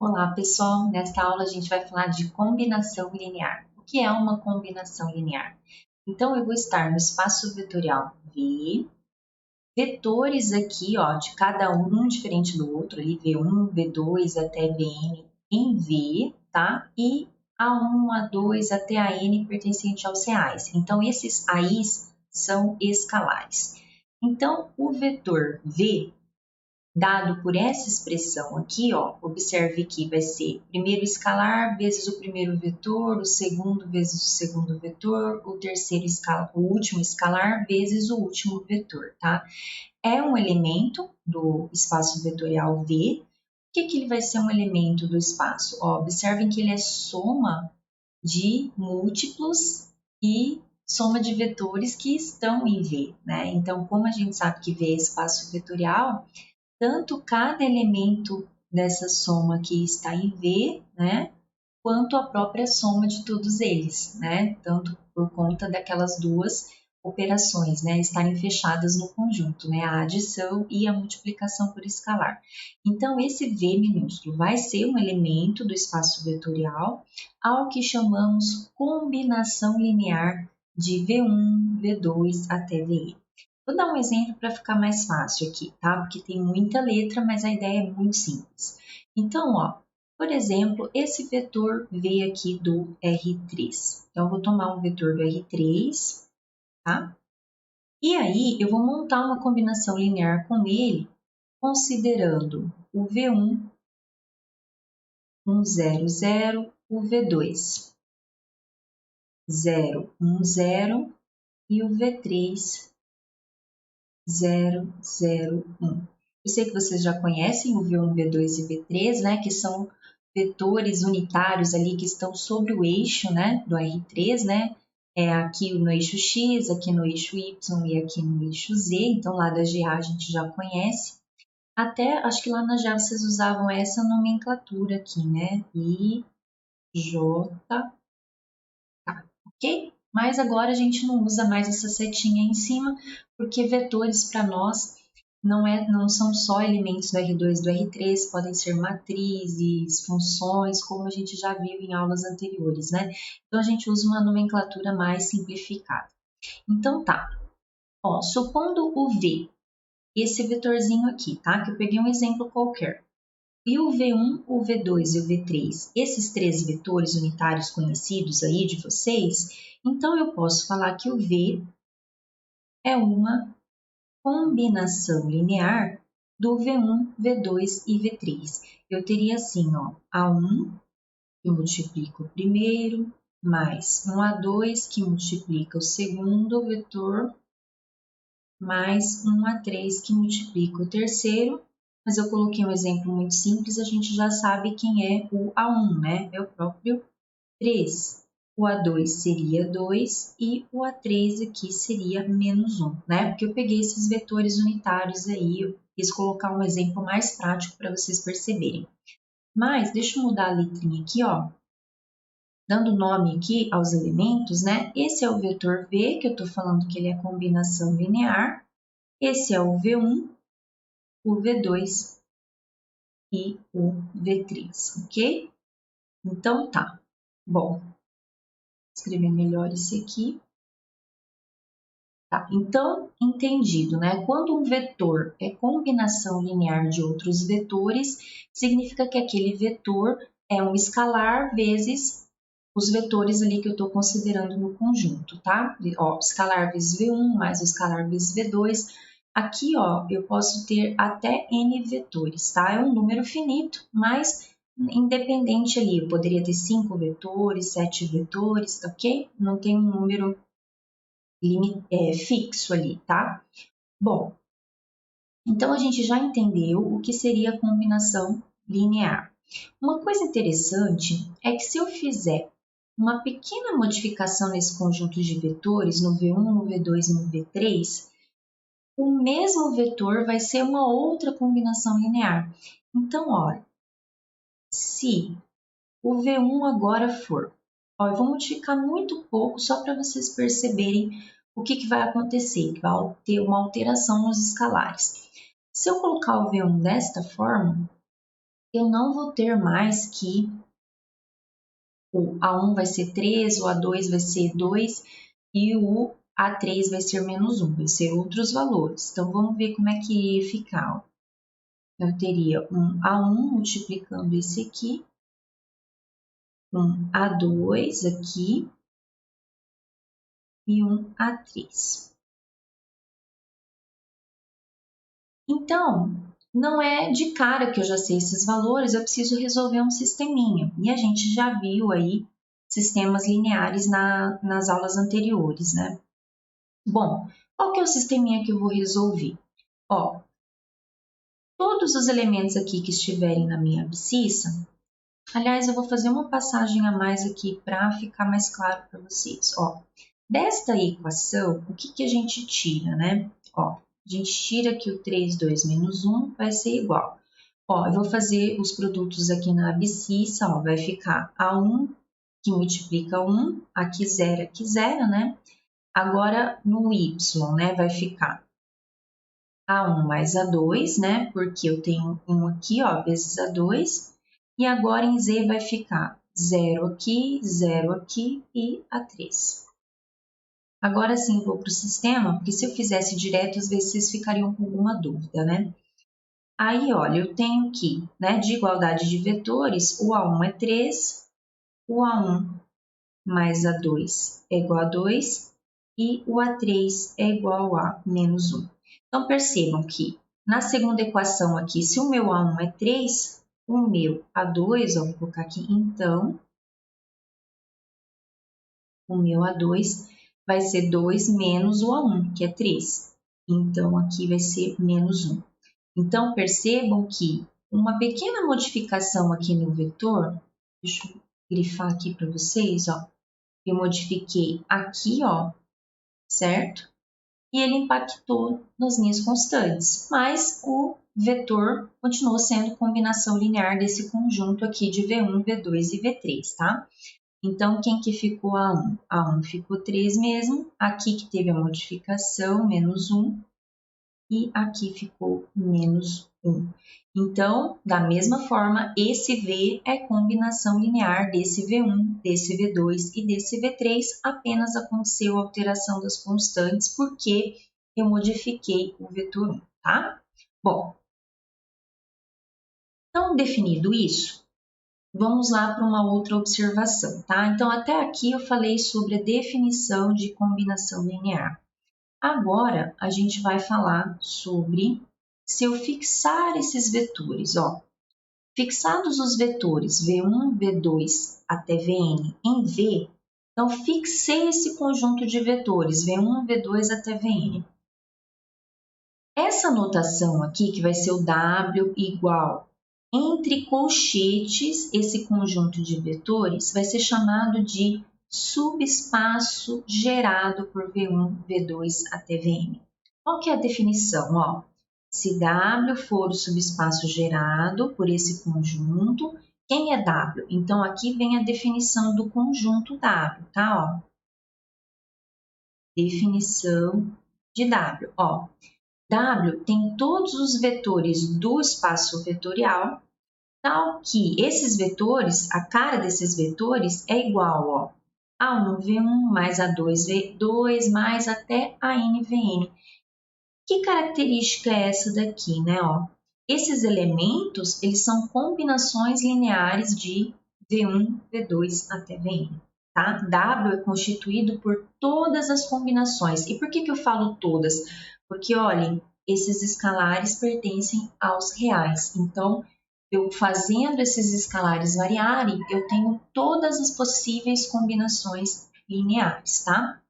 Olá, pessoal! Nesta aula a gente vai falar de combinação linear. O que é uma combinação linear? Então, eu vou estar no espaço vetorial V, vetores aqui, ó, de cada um diferente do outro, ali V1, V2 até Vn em V, tá? E A1, A2 até An pertencente aos reais. Então, esses A's são escalares. Então, o vetor V dado por essa expressão aqui, ó, observe que vai ser primeiro escalar vezes o primeiro vetor, o segundo vezes o segundo vetor, o terceiro escalar, o último escalar vezes o último vetor, tá? É um elemento do espaço vetorial V. O que ele vai ser um elemento do espaço? Ó, observem que ele é soma de múltiplos e soma de vetores que estão em V, né? Então, como a gente sabe que V é espaço vetorial, tanto cada elemento dessa soma que está em V, né, quanto a própria soma de todos eles, né, tanto por conta daquelas duas operações, né, estarem fechadas no conjunto, né, a adição e a multiplicação por escalar. Então, esse V minúsculo vai ser um elemento do espaço vetorial ao que chamamos combinação linear de V1, V2 até Vn. Vou dar um exemplo para ficar mais fácil aqui, tá? Porque tem muita letra, mas a ideia é muito simples. Então, ó, por exemplo, esse vetor V aqui do R3. Então, eu vou tomar um vetor do R3, tá? E aí, eu vou montar uma combinação linear com ele, considerando o V1, 1, 0, 0, o V2, 0, 1, 0 e o V3, 0, 0, 1. Eu sei que vocês já conhecem o V1, V2 e V3, né, que são vetores unitários ali que estão sobre o eixo, né, do R3, né, aqui no eixo X, aqui no eixo Y e aqui no eixo Z, então lá da GA a gente já conhece. Até, acho que lá na GA vocês usavam essa nomenclatura aqui, né, I, J, K, ok? Mas agora a gente não usa mais essa setinha em cima, porque vetores para nós não são só elementos do R2 e do R3, podem ser matrizes, funções, como a gente já viu em aulas anteriores, né? Então a gente usa uma nomenclatura mais simplificada. Então tá, ó, supondo o V, esse vetorzinho aqui, tá? Que eu peguei um exemplo qualquer. E o V1, o V2 e o V3, esses três vetores unitários conhecidos aí de vocês, então eu posso falar que o V é uma combinação linear do V1, V2 e V3. Eu teria assim, ó, A1 que multiplica o primeiro, mais um A2 que multiplica o segundo vetor, mais um A3 que multiplica o terceiro, mas eu coloquei um exemplo muito simples, a gente já sabe quem é o A1, né? É o próprio 3. O A2 seria 2 e o A3 aqui seria menos 1, né? Porque eu peguei esses vetores unitários aí, eu quis colocar um exemplo mais prático para vocês perceberem. Mas deixa eu mudar a letrinha aqui, ó. Dando nome aqui aos elementos, né? Esse é o vetor V, que eu estou falando que ele é combinação linear. Esse é o V1, o V2 e o V3, ok? Então tá. Bom, vou escrever melhor esse aqui. Tá, então, entendido, né? Quando um vetor é combinação linear de outros vetores, significa que aquele vetor é um escalar vezes os vetores ali que eu estou considerando no conjunto, tá? Ó, escalar vezes V1 mais o escalar vezes V2. Aqui, ó, eu posso ter até N vetores, tá? É um número finito, mas independente ali. Eu poderia ter 5 vetores, 7 vetores, ok? Não tem um número fixo ali, tá? Bom, então a gente já entendeu o que seria a combinação linear. Uma coisa interessante é que se eu fizer uma pequena modificação nesse conjunto de vetores, no V1, no V2 e no V3, o mesmo vetor vai ser uma outra combinação linear. Então, olha, se o V1 agora for, ó, eu vou modificar muito pouco só para vocês perceberem o que vai acontecer, que vai ter uma alteração nos escalares. Se eu colocar o V1 desta forma, eu não vou ter mais que o A1 vai ser 3, o A2 vai ser 2 e o A3 vai ser menos 1, vai ser outros valores. Então, vamos ver como é que ia ficar. Ó. Eu teria um A1 multiplicando esse aqui, um A2 aqui e um A3. Então, não é de cara que eu já sei esses valores, eu preciso resolver um sisteminha. E a gente já viu aí sistemas lineares nas aulas anteriores, né? Bom, qual que é o sisteminha que eu vou resolver? Ó, todos os elementos aqui que estiverem na minha abscissa, aliás, eu vou fazer uma passagem a mais aqui para ficar mais claro para vocês. Ó, desta equação, o que a gente tira, né? Ó, a gente tira que o 3, 2 menos 1 vai ser igual. Ó, eu vou fazer os produtos aqui na abscissa, ó, vai ficar A1 que multiplica 1, aqui 0, né? Agora no y, né, vai ficar A1 mais A2, né? Porque eu tenho 1 aqui, ó, vezes A2. E agora em Z vai ficar 0 aqui e A3. Agora sim vou para o sistema, porque se eu fizesse direto, às vezes vocês ficariam com alguma dúvida, né? Aí, olha, eu tenho que, né, de igualdade de vetores, o A1 é 3, o A1 mais A2 é igual a 2 e o A3 é igual a menos 1. Então, percebam que na segunda equação aqui, se o meu A1 é 3, o meu A2, ó, vou colocar aqui, então, o meu A2 vai ser 2 menos o A1, que é 3. Então, aqui vai ser menos 1. Então, percebam que uma pequena modificação aqui no vetor, deixa eu grifar aqui para vocês, ó, eu modifiquei aqui, ó, certo? E ele impactou nas minhas constantes, mas o vetor continuou sendo combinação linear desse conjunto aqui de V1, V2 e V3, tá? Então, quem que ficou A1? A1 ficou 3 mesmo, aqui que teve a modificação, menos 1, e aqui ficou menos 1. Então, da mesma forma, esse V é combinação linear desse V1, desse V2 e desse V3, apenas aconteceu a alteração das constantes porque eu modifiquei o vetor 1, tá? Bom, então definido isso, vamos lá para uma outra observação, tá? Então, até aqui eu falei sobre a definição de combinação linear. Agora, a gente vai falar sobre se eu fixar esses vetores, ó. Fixados os vetores V1, V2 até Vn em V, então fixei esse conjunto de vetores V1, V2 até Vn. Essa notação aqui, que vai ser o W igual entre colchetes, esse conjunto de vetores, vai ser chamado de subespaço gerado por V1, V2 até Vn. Qual que é a definição? Ó, se W for o subespaço gerado por esse conjunto, quem é W? Então, aqui vem a definição do conjunto W, tá? Ó, definição de W. Ó, W tem todos os vetores do espaço vetorial, tal que esses vetores, a cara desses vetores é igual, ó, a 1V1 mais a 2V2 mais até a NVN. Que característica é essa daqui, né? Ó, esses elementos, eles são combinações lineares de V1, V2 até Vn. Tá? W é constituído por todas as combinações. E por que eu falo todas? Porque, olhem, esses escalares pertencem aos reais. Então, eu fazendo esses escalares variarem, eu tenho todas as possíveis combinações lineares, tá?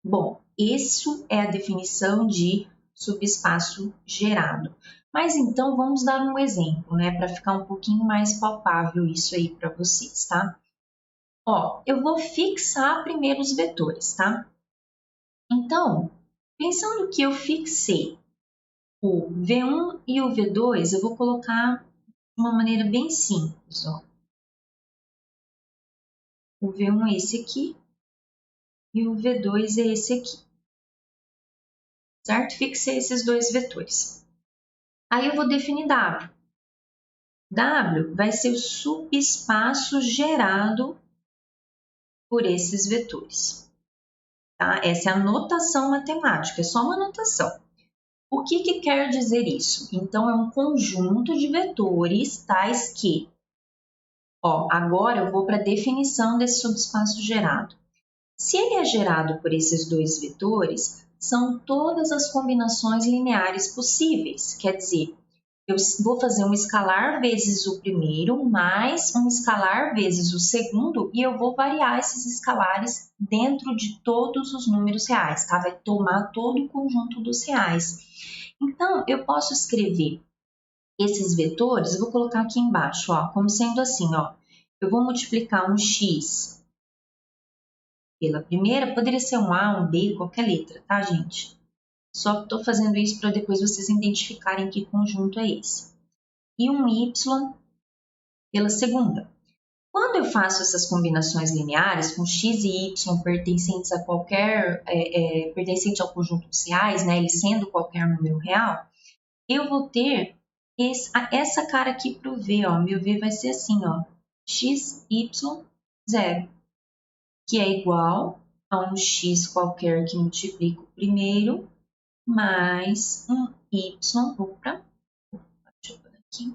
Bom, isso é a definição de subespaço gerado. Mas então vamos dar um exemplo, né, para ficar um pouquinho mais palpável isso aí para vocês, tá? Ó, eu vou fixar primeiro os vetores, tá? Então, pensando que eu fixei o V1 e o V2, eu vou colocar de uma maneira bem simples, ó. O V1 é esse aqui e o V2 é esse aqui, certo? Fixei esses dois vetores. Aí eu vou definir W. W vai ser o subespaço gerado por esses vetores. Tá? Essa é a notação matemática, é só uma notação. O que quer dizer isso? Então, é um conjunto de vetores tais que... agora eu vou para a definição desse subespaço gerado. Se ele é gerado por esses dois vetores, são todas as combinações lineares possíveis. Quer dizer, eu vou fazer um escalar vezes o primeiro, mais um escalar vezes o segundo, e eu vou variar esses escalares dentro de todos os números reais, tá? Vai tomar todo o conjunto dos reais. Então, eu posso escrever esses vetores, eu vou colocar aqui embaixo, como sendo assim, eu vou multiplicar um x pela primeira, poderia ser um A, um B, qualquer letra, tá, gente? Só estou fazendo isso para depois vocês identificarem que conjunto é esse. E um y pela segunda. Quando eu faço essas combinações lineares com x e y pertencentes a qualquer, pertencente ao conjunto dos reais, né, ele sendo qualquer número real, eu vou ter essa cara aqui para o v, meu v vai ser assim, x, y, 0, que é igual a um x qualquer que multiplica o primeiro, mais um y, deixa eu pôr aqui,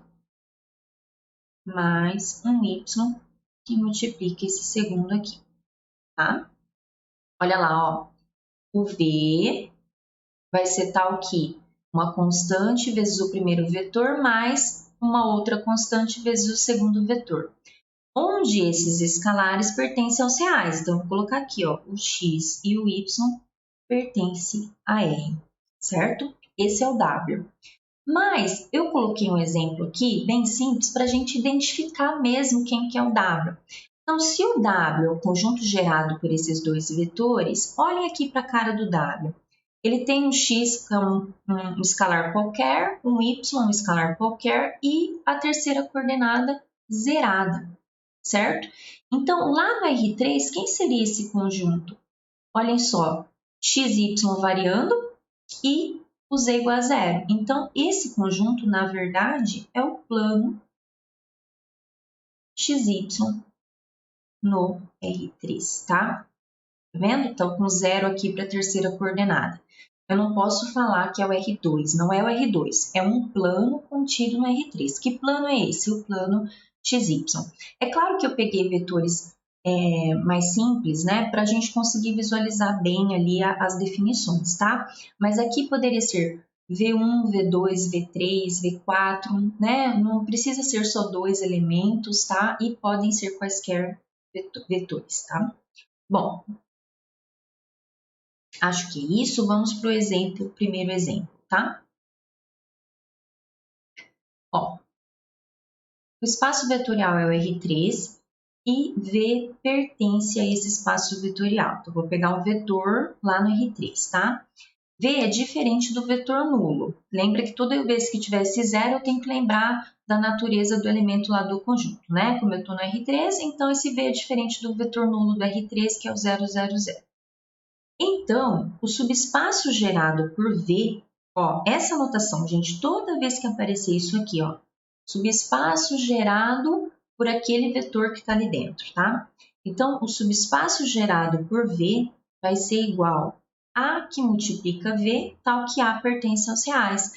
mais um y que multiplica esse segundo aqui, tá? Olha lá, o v vai ser tal que uma constante vezes o primeiro vetor mais uma outra constante vezes o segundo vetor, onde esses escalares pertencem aos reais. Então, vou colocar aqui, o x e o y pertencem a R, certo? Esse é o W. Mas eu coloquei um exemplo aqui, bem simples, para a gente identificar mesmo quem que é o W. Então, se o W é o conjunto gerado por esses dois vetores, olhem aqui para a cara do W. Ele tem um x, que é um escalar qualquer, um y, um escalar qualquer, e a terceira coordenada zerada, certo? Então, lá no R3, quem seria esse conjunto? Olhem só, x e y variando e o z igual a zero. Então, esse conjunto, na verdade, é o plano xy no R3, tá? Tá vendo? Então, com zero aqui para a terceira coordenada. Eu não posso falar que é o R2, não é o R2, é um plano contido no R3. Que plano é esse? O plano XY. É claro que eu peguei vetores mais simples, né, para a gente conseguir visualizar bem ali as definições, tá? Mas aqui poderia ser V1, V2, V3, V4, né? Não precisa ser só dois elementos, tá? E podem ser quaisquer vetores, tá? Bom, acho que é isso. Vamos para o primeiro exemplo, tá? O espaço vetorial é o R3 e V pertence a esse espaço vetorial. Então, vou pegar um vetor lá no R3, tá? V é diferente do vetor nulo. Lembra que toda vez que tivesse zero, eu tenho que lembrar da natureza do elemento lá do conjunto, né? Como eu estou no R3, então esse V é diferente do vetor nulo do R3, que é o 0, 0, 0. Então, o subespaço gerado por V, essa notação, gente, toda vez que aparecer isso aqui, subespaço gerado por aquele vetor que está ali dentro, tá? Então, o subespaço gerado por V vai ser igual a que multiplica V, tal que A pertence aos reais.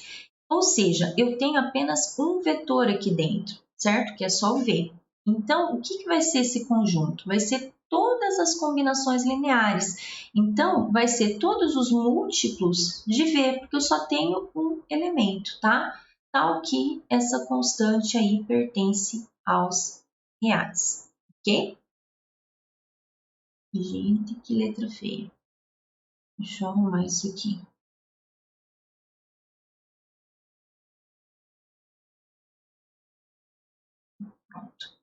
Ou seja, eu tenho apenas um vetor aqui dentro, certo? Que é só o V. Então, o que vai ser esse conjunto? Vai ser todas as combinações lineares. Então, vai ser todos os múltiplos de V, porque eu só tenho um elemento, tá? Tal que essa constante aí pertence aos reais, ok? Gente, que letra feia. Deixa eu arrumar isso aqui. Pronto.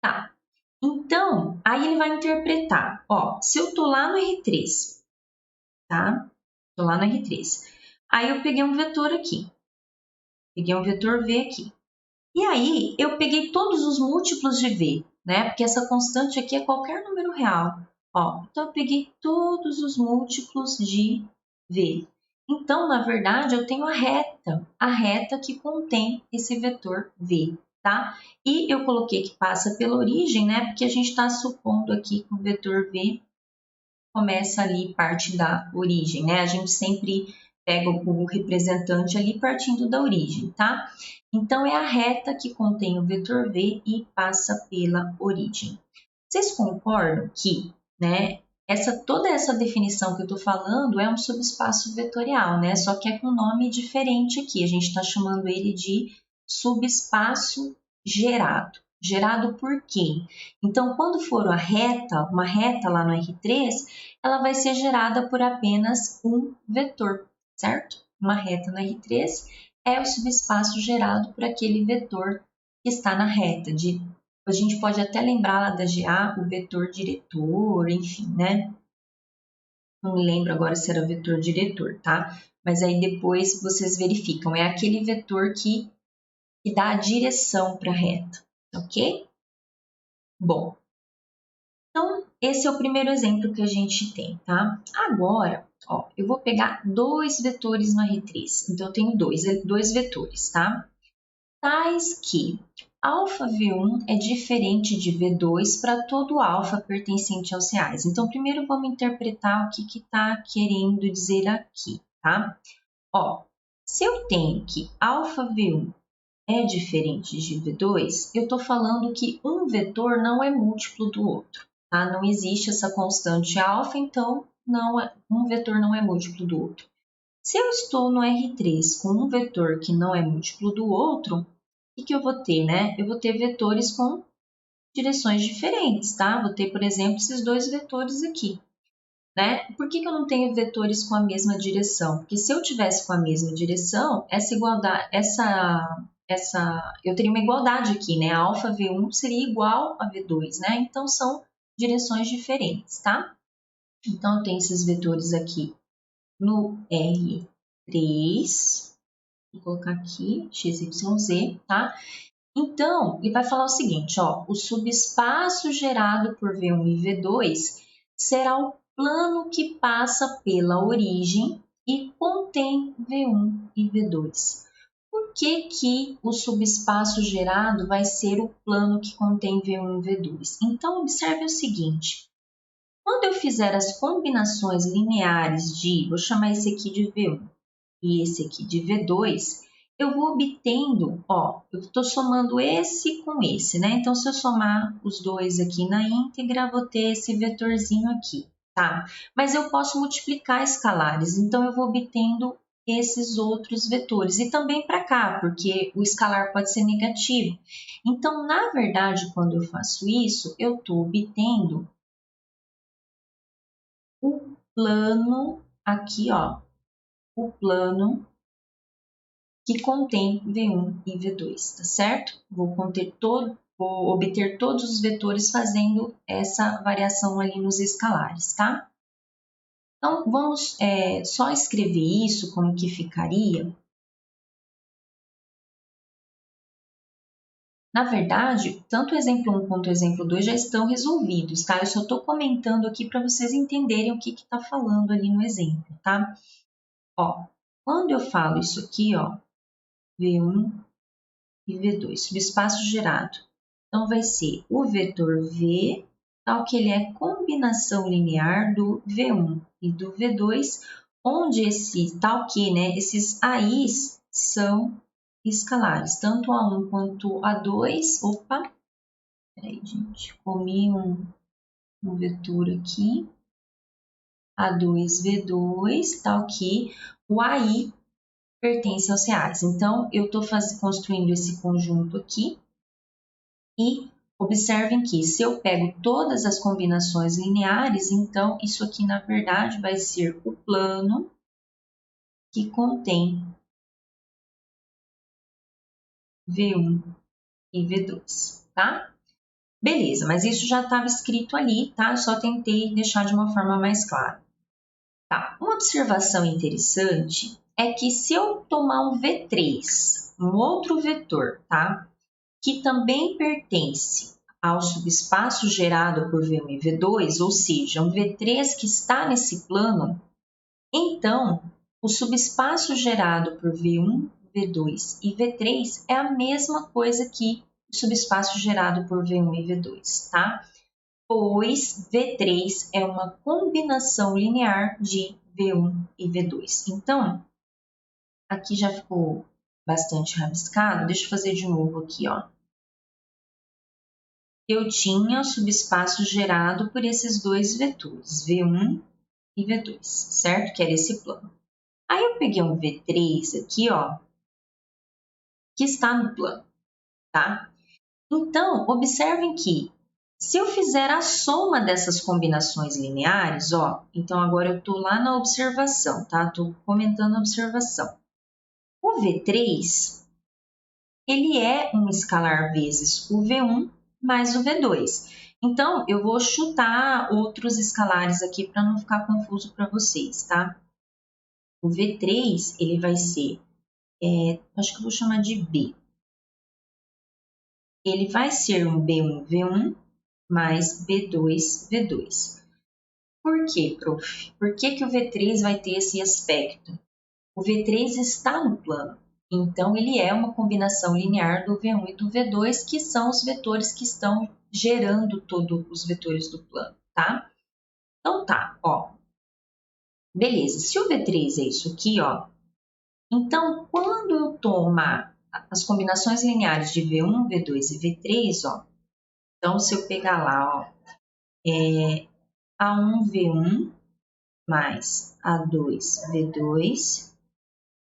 Tá. Então, aí ele vai interpretar. Se eu tô lá no R3, tá? Tô lá no R3. Aí eu peguei um vetor aqui. Peguei um vetor V aqui. E aí, eu peguei todos os múltiplos de V, né? Porque essa constante aqui é qualquer número real. Então, eu peguei todos os múltiplos de V. Então, na verdade, eu tenho a reta que contém esse vetor V. tá? E eu coloquei que passa pela origem, né? Porque a gente está supondo aqui que o vetor V começa ali, parte da origem, né? A gente sempre pega o representante ali partindo da origem, tá? Então, é a reta que contém o vetor V e passa pela origem. Vocês concordam que, né, toda essa definição que eu estou falando é um subespaço vetorial, né? Só que é com um nome diferente aqui. A gente está chamando ele de subespaço gerado. Gerado por quê? Então, quando for uma reta lá no R3, ela vai ser gerada por apenas um vetor, certo? Uma reta no R3 é o subespaço gerado por aquele vetor que está na reta. A gente pode até lembrar lá da GA, o vetor diretor, enfim, né? Não me lembro agora se era vetor diretor, tá? Mas aí depois vocês verificam. É aquele vetor que dá a direção para a reta, ok? Bom, então esse é o primeiro exemplo que a gente tem, tá? Agora, ó, eu vou pegar dois vetores no R3. Então, eu tenho dois vetores, tá? Tais que alfa V1 é diferente de V2 para todo alfa pertencente aos reais. Então, primeiro vamos interpretar o que está querendo dizer aqui, tá? Ó, se eu tenho que alfa V1 é diferente de V2, eu estou falando que um vetor não é múltiplo do outro, tá? Não existe essa constante alfa, então um vetor não é múltiplo do outro. Se eu estou no R3 com um vetor que não é múltiplo do outro, o que eu vou ter, né? Eu vou ter vetores com direções diferentes, tá? Vou ter, por exemplo, esses dois vetores aqui, né? Por que eu não tenho vetores com a mesma direção? Porque se eu tivesse com a mesma direção, eu teria uma igualdade aqui, né? A alfa V1 seria igual a V2, né? Então, são direções diferentes, tá? Então, eu tenho esses vetores aqui no R3, vou colocar aqui, x, y, z, tá? Então, ele vai falar o seguinte, ó, o subespaço gerado por V1 e V2 será o plano que passa pela origem e contém V1 e V2. Por que o subespaço gerado vai ser o plano que contém V1 e V2? Então, observe o seguinte, quando eu fizer as combinações lineares vou chamar esse aqui de V1 e esse aqui de V2, eu vou obtendo, ó, eu estou somando esse com esse, né? Então, se eu somar os dois aqui na íntegra, vou ter esse vetorzinho aqui, tá? Mas eu posso multiplicar escalares, então eu vou obtendo esses outros vetores. E também para cá, porque o escalar pode ser negativo. Então, na verdade, quando eu faço isso, eu estou obtendo o plano aqui, ó, o plano que contém V1 e V2, tá certo? Vou obter todos os vetores fazendo essa variação ali nos escalares, tá? Então, vamos só escrever isso, como que ficaria. Na verdade, tanto o exemplo 1 quanto o exemplo 2 já estão resolvidos, tá? Eu só estou comentando aqui para vocês entenderem o que está falando ali no exemplo, tá? Ó, quando eu falo isso aqui, ó, V1 e V2, subespaço gerado. Então, vai ser o vetor V, tal que ele é combinação linear do V1 e do V2, onde tal que, né, esses AIs são escalares, tanto A1 quanto A2. Opa, peraí, gente, comi um vetor aqui. A2, V2, tal que o AI pertence aos reais. Então, eu estou construindo esse conjunto aqui e observem que se eu pego todas as combinações lineares, então isso aqui na verdade vai ser o plano que contém V1 e V2, tá? Beleza, mas isso já estava escrito ali, tá? Eu só tentei deixar de uma forma mais clara. Tá, uma observação interessante é que se eu tomar um V3, um outro vetor, tá? Que também pertence ao subespaço gerado por V1 e V2, ou seja, um V3 que está nesse plano, então o subespaço gerado por V1, V2 e V3 é a mesma coisa que subespaço gerado por V1 e V2, tá? Pois V3 é uma combinação linear de V1 e V2. Então, aqui já ficou bastante rabiscado. Deixa eu fazer de novo aqui, ó. Eu tinha o subespaço gerado por esses dois vetores, V1 e V2, certo? Que era esse plano. Aí eu peguei um V3 aqui, ó, que está no plano, tá? Então, observem que se eu fizer a soma dessas combinações lineares, ó, então agora eu estou lá na observação, tá? Estou comentando a observação. O V3, ele é um escalar vezes o V1 mais o V2. Então, eu vou chutar outros escalares aqui para não ficar confuso para vocês, tá? O V3, ele vai ser, acho que eu vou chamar de B. Ele vai ser um B1, V1 mais B2, V2. Por quê, prof? Por que o V3 vai ter esse aspecto? O V3 está no plano, então ele é uma combinação linear do V1 e do V2, que são os vetores que estão gerando todos os vetores do plano, tá? Então tá, ó. Beleza, se o V3 é isso aqui, ó, então quando eu tomar as combinações lineares de V1, V2 e V3, ó, então se eu pegar lá, ó, A1V1 mais A2V2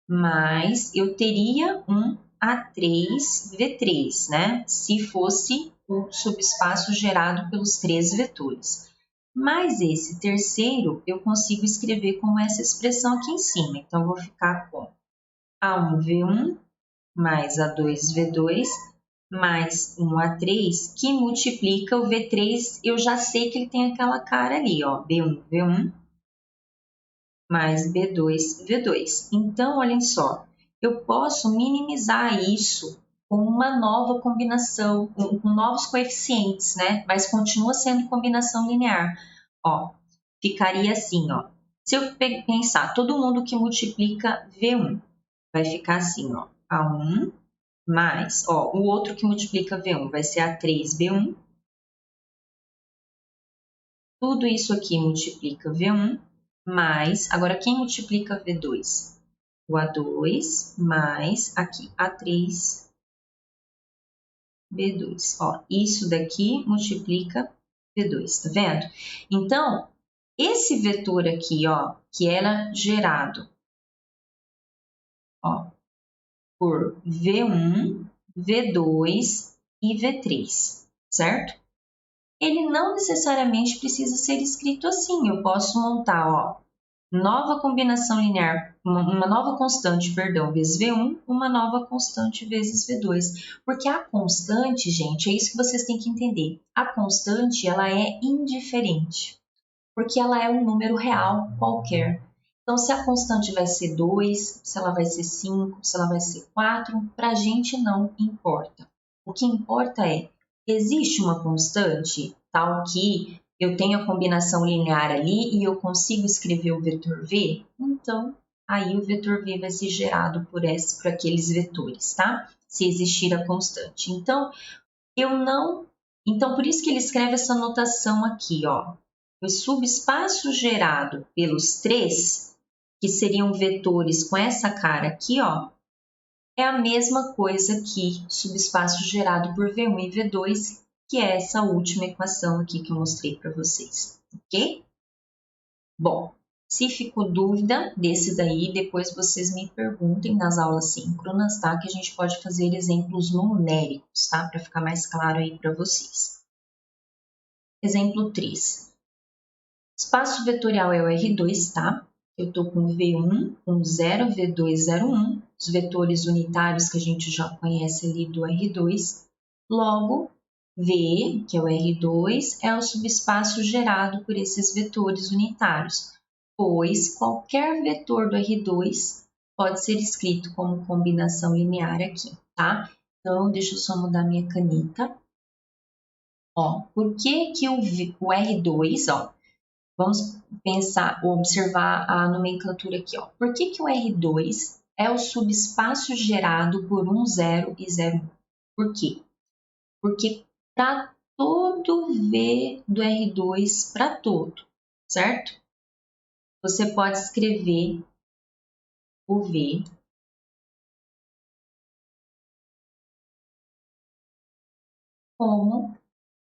mais eu teria um A3V3, né? Se fosse o subespaço gerado pelos três vetores. Mas esse terceiro eu consigo escrever como essa expressão aqui em cima. Então, eu vou ficar com A1V1 mais A2V2 mais um A3, que multiplica o V3, eu já sei que ele tem aquela cara ali, ó, B1, V1 mais B2, V2. Então, olhem só, eu posso minimizar isso com uma nova combinação, com novos coeficientes, né? Mas continua sendo combinação linear. Ó, ficaria assim, ó. Se eu pensar, todo mundo que multiplica V1, vai ficar assim, ó, A1 mais, ó, o outro que multiplica V1 vai ser A3B1. Tudo isso aqui multiplica V1 mais, agora quem multiplica V2? O A2 mais aqui A3B2. Ó, isso daqui multiplica V2, tá vendo? Então, esse vetor aqui, ó, que era gerado, ó, por V1, V2 e V3, certo? Ele não necessariamente precisa ser escrito assim. Eu posso montar, ó, nova combinação linear, uma nova constante, perdão, vezes V1, uma nova constante vezes V2. Porque a constante, gente, é isso que vocês têm que entender. A constante, ela é indiferente, porque ela é um número real qualquer. Então, se a constante vai ser 2, se ela vai ser 5, se ela vai ser 4, para a gente não importa. O que importa é, existe uma constante tal que eu tenho a combinação linear ali e eu consigo escrever o vetor V? Então, aí o vetor V vai ser gerado por aqueles vetores, tá? Se existir a constante. Então, por isso que ele escreve essa notação aqui, ó. O subespaço gerado pelos três, que seriam vetores com essa cara aqui, ó, é a mesma coisa que subespaço gerado por V1 e V2, que é essa última equação aqui que eu mostrei para vocês, ok? Bom, se ficou dúvida desse daí, depois vocês me perguntem nas aulas síncronas, tá? Que a gente pode fazer exemplos numéricos, tá? Para ficar mais claro aí para vocês. Exemplo 3. Espaço vetorial é o R2, tá? Eu estou com V1, com 0, V2, 0, 1. Os vetores unitários que a gente já conhece ali do R2. Logo, V, que é o R2, é o subespaço gerado por esses vetores unitários, pois qualquer vetor do R2 pode ser escrito como combinação linear aqui, tá? Então, deixa eu só mudar minha caneta. Ó, por que que o R2, ó, vamos pensar, observar a nomenclatura aqui, ó. Por que que o R2 é o subespaço gerado por 1, 0 e 0, 1? Por quê? porque para todo V do R2, para todo, certo? Você pode escrever o V como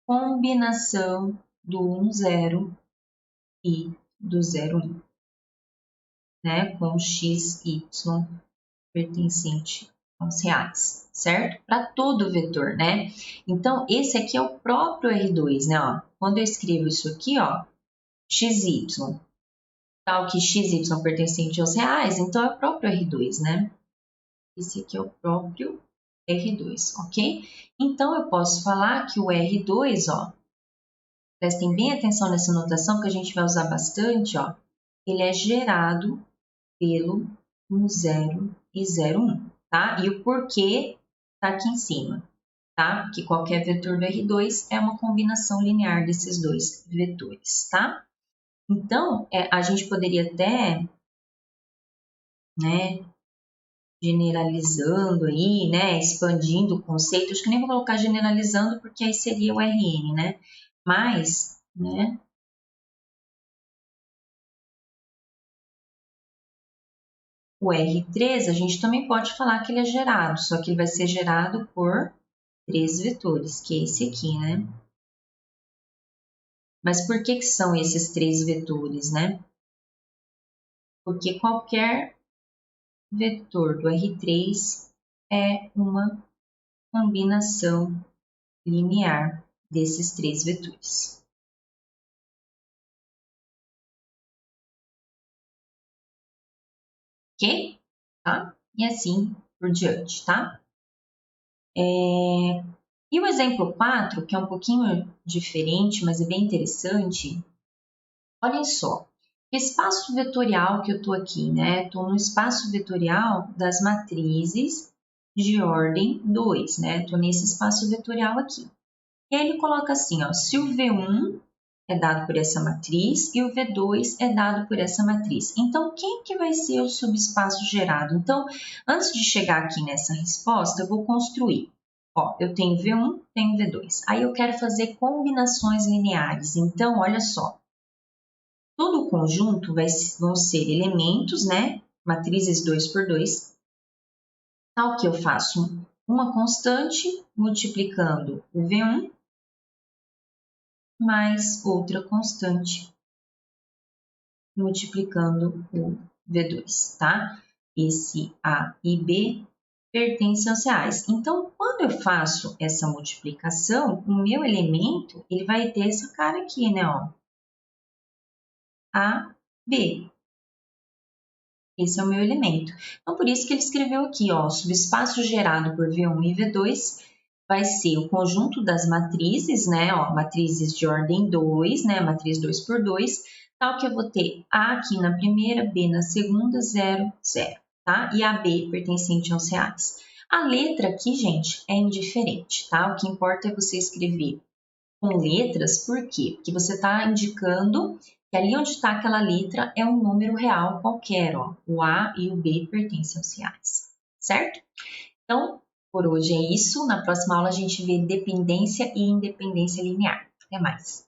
combinação do 10 e do 01, né? Com x, y pertencente aos reais, certo? Para todo vetor, né? Então, esse aqui é o próprio R2, né? Ó, quando eu escrevo isso aqui, ó, xy, tal que xy pertencente aos reais, então é o próprio R2, né? Esse aqui é o próprio R2, ok? Então, eu posso falar que o R2, ó, prestem bem atenção nessa notação que a gente vai usar bastante, ó, ele é gerado pelo 0 e 01, tá? E o porquê tá aqui em cima, tá? Que qualquer vetor do R2 é uma combinação linear desses dois vetores, tá? Então, a gente poderia até, né, generalizando aí, né, expandindo o conceito, acho que nem vou colocar generalizando porque aí seria o Rn, né? Mas, né, o R3 a gente também pode falar que ele é gerado, só que ele vai ser gerado por 3 vetores, que é esse aqui, né? Mas por que são esses 3 vetores, né? Porque qualquer vetor do R3 é uma combinação linear desses 3 vetores. Ok? Tá? E assim por diante, tá? E o exemplo 4, que é um pouquinho diferente, mas é bem interessante, olhem só. Espaço vetorial que eu estou aqui, né? Estou no espaço vetorial das matrizes de ordem 2, né? Estou nesse espaço vetorial aqui. E aí ele coloca assim, ó, se o V1 é dado por essa matriz e o V2 é dado por essa matriz. Então, quem que vai ser o subespaço gerado? Então, antes de chegar aqui nessa resposta, eu vou construir. Ó, eu tenho V1, tenho V2. Aí eu quero fazer combinações lineares. Então, olha só. Todo o conjunto vão ser elementos, né? Matrizes 2 por 2. Tal que eu faço uma constante multiplicando o V1 mais outra constante multiplicando o V2, tá? Esse A e B pertencem aos reais. Então, quando eu faço essa multiplicação, o meu elemento, ele vai ter essa cara aqui, né, ó. A, B. Esse é o meu elemento. Então, por isso que ele escreveu aqui, ó, o subespaço gerado por V1 e V2 vai ser o conjunto das matrizes, né, ó, matrizes de ordem 2, né, matriz 2 por 2, tal que eu vou ter A aqui na primeira, B na segunda, 0, 0, tá? E a B pertencente aos reais. A letra aqui, gente, é indiferente, tá? O que importa é você escrever com letras, por quê? Porque você está indicando que ali onde está aquela letra é um número real qualquer, ó. O A e o B pertencem aos reais, certo? Então, por hoje é isso. Na próxima aula a gente vê dependência e independência linear. Até mais!